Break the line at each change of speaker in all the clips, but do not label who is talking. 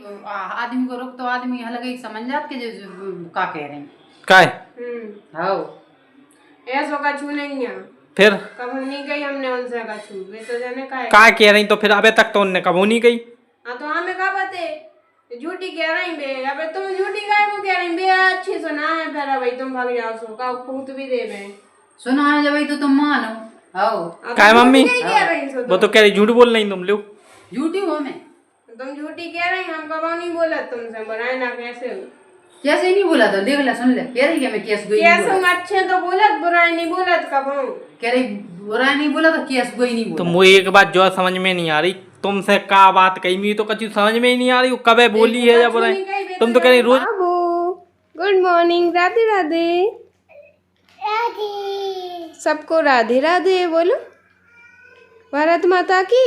आदमी को रोक तो आदमी हलगे समझ जात के जो का कह रहे हैं
काय
हाँ
ऐसो का छू नहीं है
फिर
कब नहीं गई हमने उनसे का छू वे तो जाने का है
काय कह रही तो फिर अबे तक तो उनने कबू नहीं गई।
हाँ तो हमें का बते झूठी कह रही बे अबे तुम झूठी काय को कह रही बे अच्छी सुना है फिर भाई तुम भाग जाओ सो का फूट भी दे बे
सुना है जब तो तुम मानो हाँ
काय मम्मी वो तो कह रही झूठ बोल नहीं तुम लोग
झूठी हो मैं
तुम झूठी कह रही हम कब नहीं बोला तुमसे बनाए ना कैसे
कैसे नहीं बोला तो देख ले सुन ले कह रही कि मैं केस गई
कैसे हम अच्छे तो बोलत बुराई नहीं बोलत कब हूँ
कह रही बुरा नहीं बोला तो केस गई नहीं बोला
तो मुझे एक बात जो समझ में नहीं आ रही तुमसे का बात कही मुझे तो कच्ची समझ में ही नहीं आ रही वो कब बोली है या बुराई तुम तो कह रही रोज।
बाबू गुड मॉर्निंग राधे राधे सबको राधे राधे बोलो भारत माता की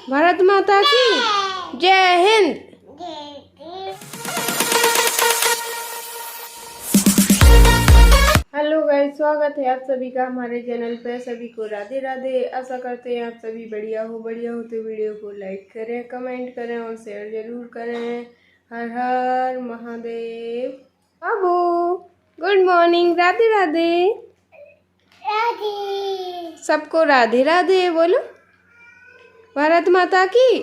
भारत माता की जय हिंद। हेलो गाइस स्वागत है आप सभी का हमारे चैनल पे। सभी को राधे राधे। आशा करते हैं आप सभी बढ़िया हो तो वीडियो को लाइक करें कमेंट करें और शेयर जरूर करें। हर हर महादेव। बाबू गुड मॉर्निंग राधे राधे सबको राधे राधे बोलो भारत माता की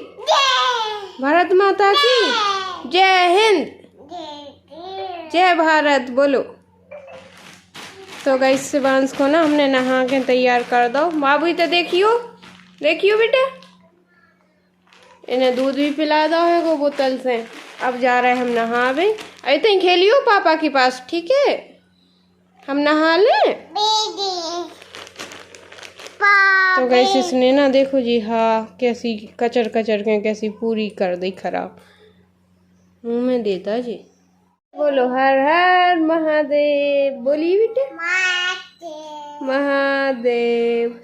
भारत माता की जय हिंद जय भारत बोलो। तो गाइस शिवांश को ना हमने नहा के तैयार कर दो। बाबू तो देखियो बेटा इन्हें दूध भी पिला दो है वो बोतल से। अब जा रहे हम नहावे। अरे तुम खेलियो पापा के पास ठीक है हम नहा लें। तो गाइस इसने ना देखो जी हाँ कैसी कचर के कैसी पूरी कर दी खराब मुंह में देता जी। बोलो हर हर महादेव बोलिए बेटे महादेव।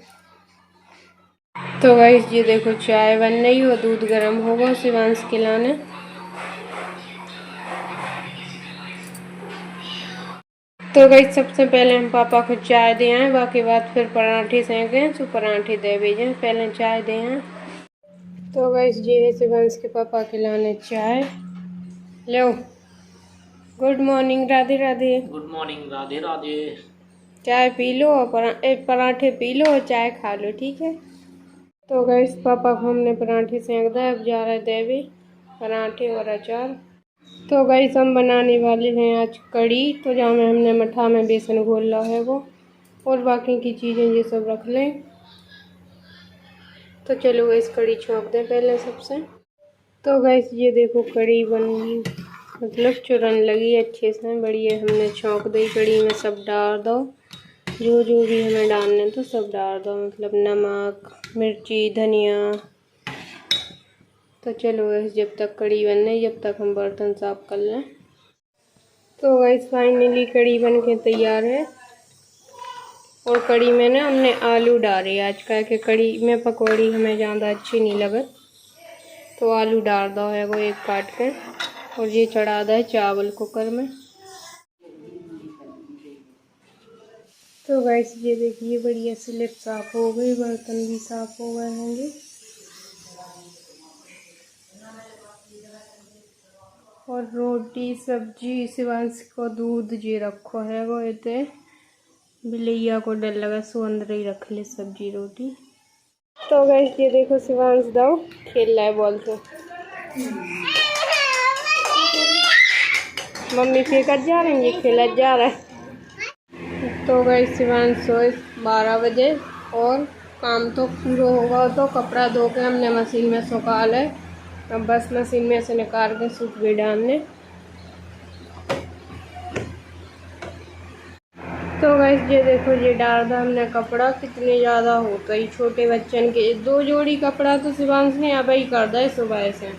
तो गाइस ये देखो चाय बन रही हो दूध गर्म होगा शिवांश खिलाने। तो गाइस सबसे पहले हम पापा को चाय दे आए बाकी बात फिर पराठे सेंके तो पराठे दे भेजे पहले चाय दे आए। तो गाइस ये है शिवांश के पापा खिलाने चाय। लो good morning Radhe Radhe.
Good morning Radhe Radhe.
चाय पी लो और पराठे पी लो और चाय खा लो ठीक है। तो गाइस पापा को हमने पराठे सेंक दिया। अब जा रहे देवी पराठे और अचार। तो गाइस हम बनाने वाले हैं आज कड़ी। तो जहाँ में हमने मठा में बेसन घोल रहा है वो और बाकी की चीज़ें ये सब रख लें। तो चलो इस कड़ी छोंक दें पहले सबसे। तो गाइस ये देखो कड़ी बन मतलब चुरन लगी अच्छे से बढ़िया। हमने छोंक दी कड़ी में सब डाल दो जो भी हमें डालने तो सब डाल दो मतलब नमक मिर्ची धनिया। तो चलो जब तक कड़ी बन रही जब तक हम बर्तन साफ कर लें। तो गाइस फाइनली कड़ी बन के तैयार है और कड़ी में ना हमने आलू डाले आज का कि कड़ी में पकौड़ी हमें ज़्यादा अच्छी नहीं लगत तो आलू डाल दो है वो एक काट के और ये चढ़ा दो है चावल कुकर में। तो गाइस ये देखिए बढ़िया स्लिप साफ हो गई बर्तन भी साफ हो गए होंगे। और रोटी सब्जी शिवांश को दूध जी रखो है वो इतने बिलैया को डर लगा सो अंदर ही रख ले सब्जी रोटी। तो गाइस ये देखो शिवांश दाओ खेल रहा है बॉल से। मम्मी फेंकत जा रही है खेला जा रहा है। तो गाइस शिवांश सोए 12 बजे और काम तो पूरा होगा तो कपड़ा धो के हमने मशीन में सुखा ले। अब बस मशीन में से निकाल के सूख भी डालने। तो गाइस ये देखो ये डाल दा हमने कपड़ा कितने ज़्यादा होता है छोटे बच्चन के 2 जोड़ी कपड़ा तो शिवांश ने अब ही कर दा है सुबह से।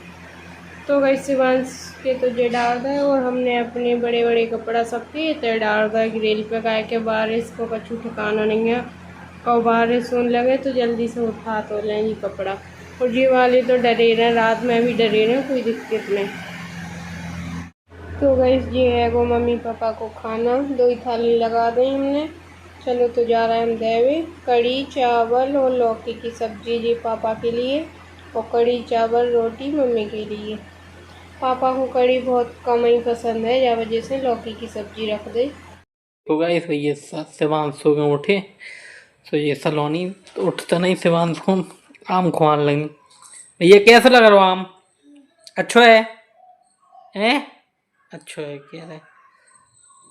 तो गाइस शिवांश के तो ये डाल दा है और हमने अपने बड़े बड़े कपड़ा सबके इतने डाल दा है ग्रिल पे गाय के बारिश को कछु ठिकाना नहीं है कब बारिश होने लगे तो जल्दी से उठा तो लें ये कपड़ा। और ये वाले तो डरे रहे रात में भी डरे रहे कोई दिक्कत नहीं। तो गाइस ये है वो मम्मी पापा को खाना 2 थाली लगा दी हमने। चलो तो जा रहे हैं हम देवे कड़ी चावल और लौकी की सब्जी जी पापा के लिए और कड़ी चावल रोटी मम्मी के लिए। पापा को कड़ी बहुत कम ही पसंद है, या वजह से लौकी की सब्जी रख दे।
तो गाइस ये शिवांशु के उठे, तो ये सलोनी तो उठता नहीं, शिवांशु को आम खुआने लगी। ये कैसा लग रहा आम? अच्छा है, हैं? अच्छा है, क्या है,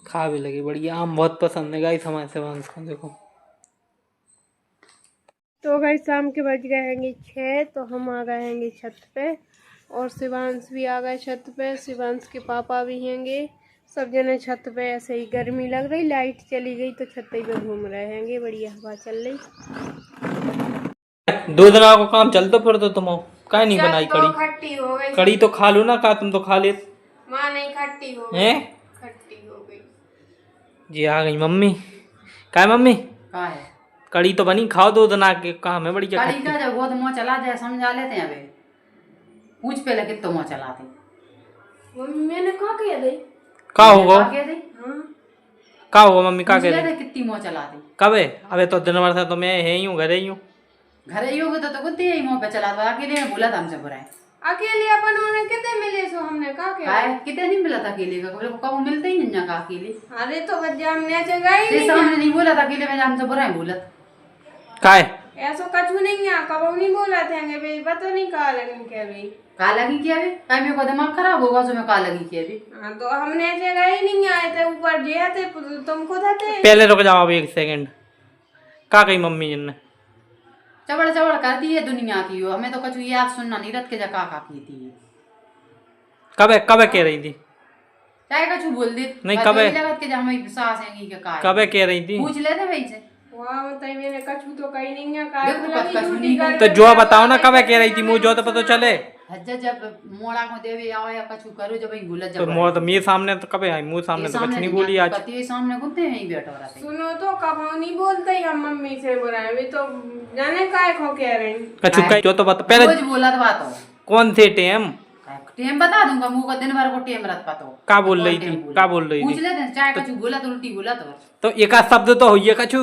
खा भी लगी, बढ़िया। आम बहुत पसंद है गाइस हमारे शिवांशु को। देखो
तो गाइस शाम के बज गए हैं 6, तो हम आ गए हैं छत पे, और शिवांश भी आ गए छत पे। शिवांश के पापा भी हैंगे, सब जने छत पे। ऐसे ही गर्मी लग रही, लाइट चली गई तो छत पे घूम रहे हैंगे, बढ़िया हवा चल रही।
2 दिन को काम चलता फिर तो तुम क्या नहीं बनाई
तो
कड़ी?
खट्टी हो गई।
कड़ी तो खा लो ना, का तुम तो खा ले।
माँ नहीं, खट्टी हो गई।
हैं?
खट्टी हो गई
जी आ गई मम्मी। क्या है मम्मी?
का है
कड़ी तो बनी, खाओ 2 दिन के काम है बढ़िया।
कड़ी का जब बहुत मुँह चला जाए समझा लेते हैं। अबे पूछ पहले कितना मुँह चलाते।
मम्मी मैंने कहा कह दी।
का होगा?
कह दे
का होगा मम्मी? का
पूछ
कह
ले
दे?
दे कितनी मुँह चलाते।
कब है? अबे तो दिन भर से तो मैं है ही हूँ, घर ही हूँ।
घर ही होगे तो कुत्ते ही मुँह पे चला। अकेले में बोला था हमसे बुरा है।
अकेले अपन उन्हें कितने मिले सो हमने कहा क्या
है कितने नहीं मिला था अकेले का, बोले कब मिलते ही नहीं का अकेले।
अरे तो बच्चा हमने जगह ही नहीं
हमने नहीं बोला था अकेले में, हमसे बुरा है बोला
का है?
ऐसा कछु नहीं है, कब नहीं बोला थे भाई, पता नहीं कहा लगी क्या भाई।
का लगी क्या भी का मेरे को दिमाग खराब होगा उसमें का लगी क्या भी।
हाँ तो हमने जगह ही नहीं आए थे ऊपर, जे थे तुम खुद थे।
पहले रुक जाओ अब 1 सेकंड। का कही मम्मी जिन ने
चबड़ चबड़ कर दी है दुनिया की हो, हमें तो कछु याद सुनना नहीं रत के जा का की थी।
कब है? कब है कह रही थी?
चाहे कछु बोल दे
नहीं, कब है?
लगत के जा हमें सास है कि का
कब है कह रही थी?
पूछ लेते भाई से।
वाह बताइए, मैंने कछु तो कहीं नहीं है।
कछु नहीं
तो जो बताओ ना कब है कह रही थी, मुझे जो तो पता चले।
हज्जा जब मोड़ा को देवे आओ या कछु करो जब ही भूल
तो मोर तो मेरे सामने तो कब आई, मुंह सामने तो कुछ नहीं बोली आज।
पति सामने घूमते हैं बैठो रहते।
सुनो तो कब नहीं बोलते ही हम मम्मी से बुरा है, तो जाने काय खो कह रहे हैं।
कछु कही जो तो बता पहले।
रोज बोला तो बात हो
कौन थे टेम?
टेम बता दूंगा, मुंह का दिन भर को टेम रख पातो।
का बोल रही थी? का बोल रही
पूछ
थी?
लेते हैं, चाहे कछु बोला तो उल्टी बोला तो
एक आध शब्द तो होइए कछु।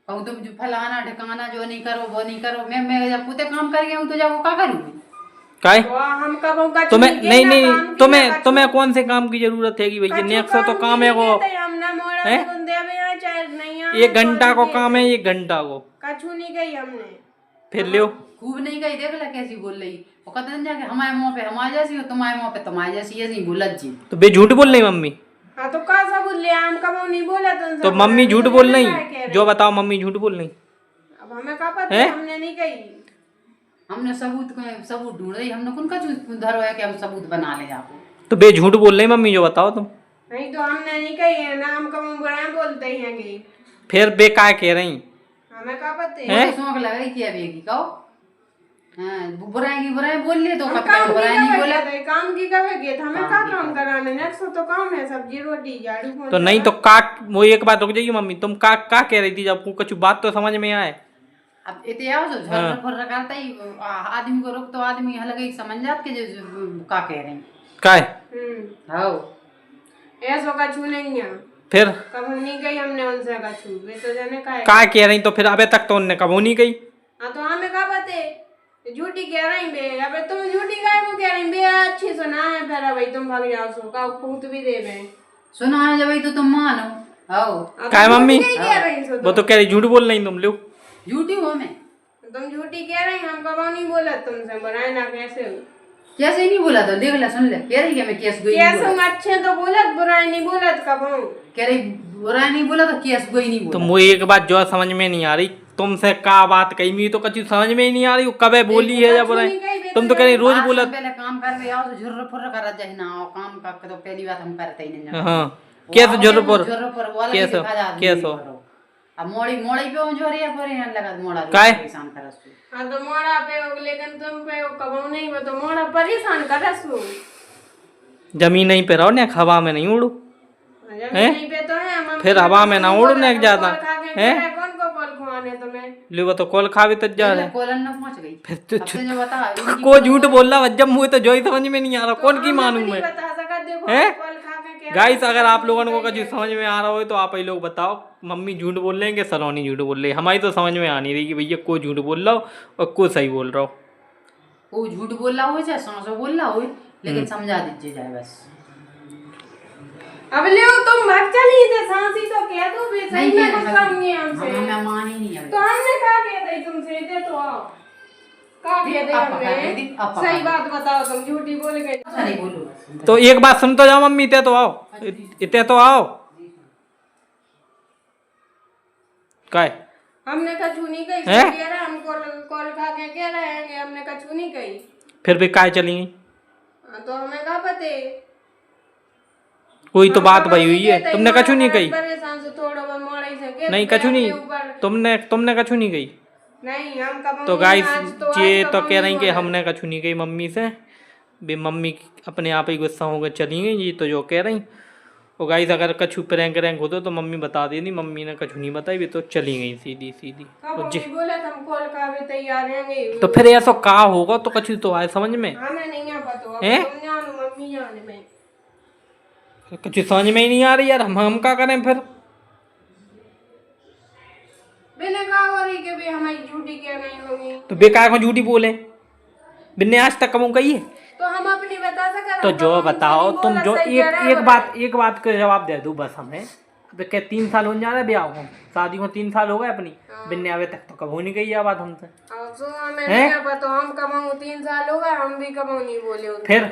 कहूँ तुम जो फलाना ठिकाना जो नहीं करो वो नहीं करो। मैं जब पुते काम कर गया हूँ तो जाओ का करूँ
काय?
हम कब
तुम्हें नहीं तुम्हें कौन से काम की जरूरत है कि भैया नेक्स्ट तो काम है वो। 1 घंटा को काम है, 1 घंटा को।
कछु नहीं गई हमने।
फिर लियो
खूब नहीं गई, देख ला कैसी बोल रही। वो कहते हैं जाके हमारे मुंह पे हमारे जैसी हो, तुम्हारे मुंह पे तुम्हारे जैसी, ऐसी बोलत जी।
तो बे झूठ बोल रही मम्मी।
हाँ तो कैसा बोल लिया, हम कब नहीं बोला
तो मम्मी झूठ बोल रही, जो बताओ मम्मी झूठ बोल रही।
अब हमें क्या पता, हमने नहीं कही।
हमने सबूत ढूंढ रही, हमने कौन का धरो है कि हम सबूत बना ले आपको।
तो बे झूठ बोल रही मम्मी, जो बताओ तुम।
नहीं तो हमने नहीं कही है ना, हम कब बुरा बोलते ही हैं।
फिर बे काय कह रही?
हमें क्या पता है,
शौक लग रही थी अभी की कहो। बुराई बोल लिए तो बुराई नहीं बोला।
काम की कब गए, हमें क्या काम कराने, नेक्स्ट तो काम है सब्जी रोटी झाड़ू।
तो नहीं तो का, वो एक बात रुक जाइए मम्मी, तुम का कह रही थी जब कुछ बात तो समझ में आए।
अब इतिहास झर फर करता ही आदमी को रोक तो आदमी अलग ही समझ जात के जो का कह रहे हैं।
काय?
हां
ऐसा का छू नहीं है।
फिर
कब नहीं गई हमने उनसे का छू, वे तो जाने
का कह रही। तो फिर अबे तक तो उनने कब नहीं गई।
हां तो हमें का पता झूठी कह रही बे। अबे तुम झूठी काय को कह रही बे, अच्छी सुना है फिर भाई तुम भाग जाओ सो का फूट भी दे बे। सुना है जब तो तुम मानो। हां
काय मम्मी?
वो
तो कह रही झूठ बोल रही तुम लोग।
झूठी हो मैं,
तुम झूठी कह रही, हम कब नहीं बोला तुमसे, बनाए ना
कैसे नहीं बोला तो देख ले सुन ले। कह रही कि मैं केस गई
कैसे अच्छे तो बोलत, बुराई नहीं बोलत कब।
कह रही बुराई नहीं बोला तो केस गई नहीं बोला।
तो मुझे एक बात जो समझ में नहीं आ रही, तुमसे का बात कही मी तो कच्ची समझ में ही नहीं आ रही। कब बोली है जब बुराई, तुम तो कह रही रोज बोलत।
पहले काम कर ले आओ तो झुर्र फुर्र कर जाए ना, काम का तो पहली बात हम करते ही नहीं।
हां कैसे झुर्र फुर्र
कैसे अब मोड़ी पे जोरिया पर यहाँ लगा मोड़ा परेशान करस।
हां तो मोड़ा पे, लेकिन तुम पे कब नहीं वो तो मोड़ा परेशान करस।
जमीन नहीं पे रहो ने, हवा में नहीं उड़ो।
जमीन पे तो है हम,
फिर हवा में ना उड़ो ने ज्यादा है।
कौन को कॉल खुआने तुम्हें?
ले वो तो कॉल खा भी तो जा रहे।
कॉलन ना पहुंच गई
फिर तो
जो बता
को झूठ बोल रहा जब मुझे तो जो ही समझ में नहीं आ रहा, कौन की मानूं मैं। गाइस अगर आप लोगों को कुछ समझ में आ रहा हो तो आप ही लोग बताओ, मम्मी झूठ बोल रहे हैं कि सलोनी झूठ बोल रही है। हमारी तो समझ में आ नहीं रही कि भैया को झूठ बोल रहा हो और को सही बोल रहा हो।
वो झूठ बोल रहा हो चाहे सांसो बोल रहा हो, लेकिन समझा दीजिए जाए बस।
अब ले तुम भाग चली थे सांसी तो कह दो भी सही
नहीं,
में कुछ काम नहीं है हमसे।
मैं मान ही नहीं है
तो हमने कहा कह दी तुमसे दे तो आओ कहा कह दी हमने सही बात बताओ तुम झूठी बोल गए।
अरे बोलो
तो एक बात सुन तो जाओ मम्मी, इतने तो आओ, इतने तो आओ। काय
हमने कछु नहीं कही, कह रहा हम कॉल खा के कह रहे हैं हमने कछु नहीं कही।
फिर भी काय चली गई?
तो हमें कहा पते
कोई तो बात भई हुई है, तुमने कछु नहीं कही?
परेशान से थोड़ा बहुत मोड़े से
नहीं कछु नहीं, तुमने कछु नहीं कही?
नहीं हम कब
तो गाइस ये तो कह रही कि हमने कछु नहीं कही मम्मी से, भी मम्मी अपने आप ही गुस्सा होकर चली गई, ये तो जो कह रही। और गाइस अगर कछु प्रैंक रैंक होता तो मम्मी बता देती, मम्मी ने कछु नहीं बताई, भी तो चली गई सीधी सीधी।
बोले हम कॉल का भी तैयार हैं।
तो फिर ऐसा कहा होगा तो कछु तो आए समझ में?
हमें नहीं पता
है,
मम्मी जाने में
कुछ समझ में ही नहीं आ रही यार, हम क्या करें फिर?
बिना कहा हो रही कि भी हमारी झूठी क्या नहीं होगी
तो बेकार को झूठी बोले, बिन्ने आज तक कमू कही है
तो हम अपनी बता सके।
तो जो बताओ तुम, जो एक बात का जवाब दे दो बस हमें। अब क्या 3 साल हो जा रहे ब्याह को, शादी को 3 साल हो गए अपनी, बिन्ने अभी तक तो कबू नहीं कही ये बात हमसे।
हमें नहीं पता, हम कमाऊ 3 साल हो गए, हम भी कमाऊ नहीं बोले
फिर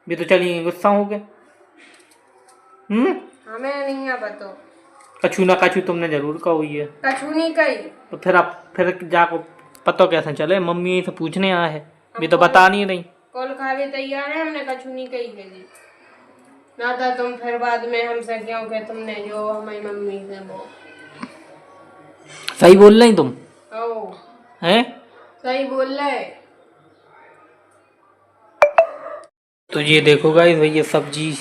भी तो चलिए गुस्सा हो गए।
हमें नहीं पता,
कछु ना कछु तुमने जरूर कहा हुई है,
कछु नहीं कही।
तो फिर आप फिर जाको पता कैसे चले? मम्मी से पूछने आया है, भी तो बता नहीं रही।
कॉल खावे तैयार है, हमने कछु नहीं कही है जी ना था। तुम फिर बाद में हमसे क्यों के तुमने जो हमारी मम्मी से वो
सही बोल रही तुम हैं?
सही बोल रहे।
तो ये देखो गाइस भैया सब्जी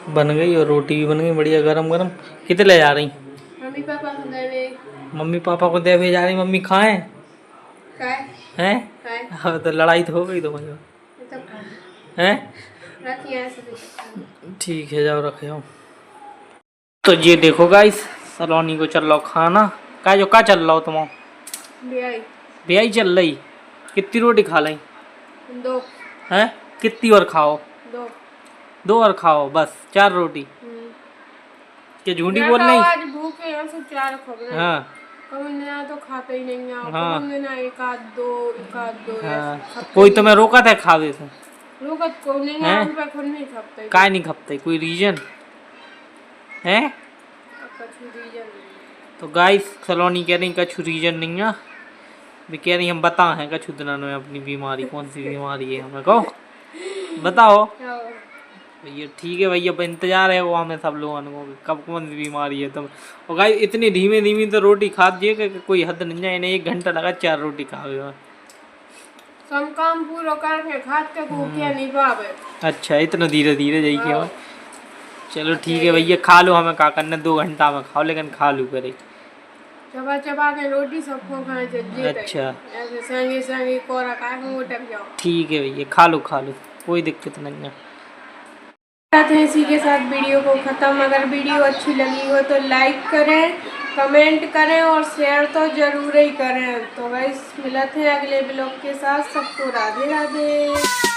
बन गई और रोटी भी बन गई बढ़िया गरम गरम। कितने ले जा रही?
मम्मी पापा को देवे।
मम्मी पापा को देवे जा रही, मम्मी खाए हैं? हाँ तो लड़ाई तो हो गई तो हैं? ठीक है जाओ रखे हो। तो ये देखो गाइस सलोनी को चल रहा खाना का, जो का चल रहा हो तुम? ब्याई चल रही। कितनी रोटी खा ली?
2
हैं? कितनी और खाओ? 2 और खाओ बस 4 रोटी। क्या झूठी बोल रही?
आज भूखे हैं तो 4 खा रहे हैं।
हाँ
तो खाते ही नहीं है।
हाँ
एक आध दो
हाँ। कोई तुम्हें रोका था खावे से?
रोकत को नहीं है, हम पे खुद नहीं खपते।
काय नहीं खपते? कोई रीजन है? तो गाइस सलोनी कह रही कछु रीजन नहीं है, भी कह रही हम बता हैं कछु दिनों में अपनी बीमारी कौन सी बीमारी है हमें कहो बताओ भैया। ठीक है भैया इंतजार है वो हमें सब लोगों को कब कौन सी बीमारी है तुम। और गाइस इतनी धीमे धीमे तो रोटी खा दिए कि कोई हद नहीं जाए, इन्हें 1 घंटा लगा 4 रोटी खावे।
सब काम पूरा करके खाते के भूखे नहीं पावे।
अच्छा इतना धीरे धीरे जाइए क्या? चलो ठीक है भैया खा लो, हमें क्या करना 2 घंटा में खाओ, लेकिन खा लो करे
चबा चबा के रोटी सबको खाए चाहिए।
अच्छा
ऐसे संगे संगे कोरा खा के उठक जाओ।
ठीक है भैया खा लो कोई दिक्कत नहीं है।
इसी के साथ वीडियो को ख़त्म। अगर वीडियो अच्छी लगी हो तो लाइक करें, कमेंट करें और शेयर तो ज़रूर ही करें। तो गाइस मिलते हैं अगले ब्लॉग के साथ। सबको राधे राधे।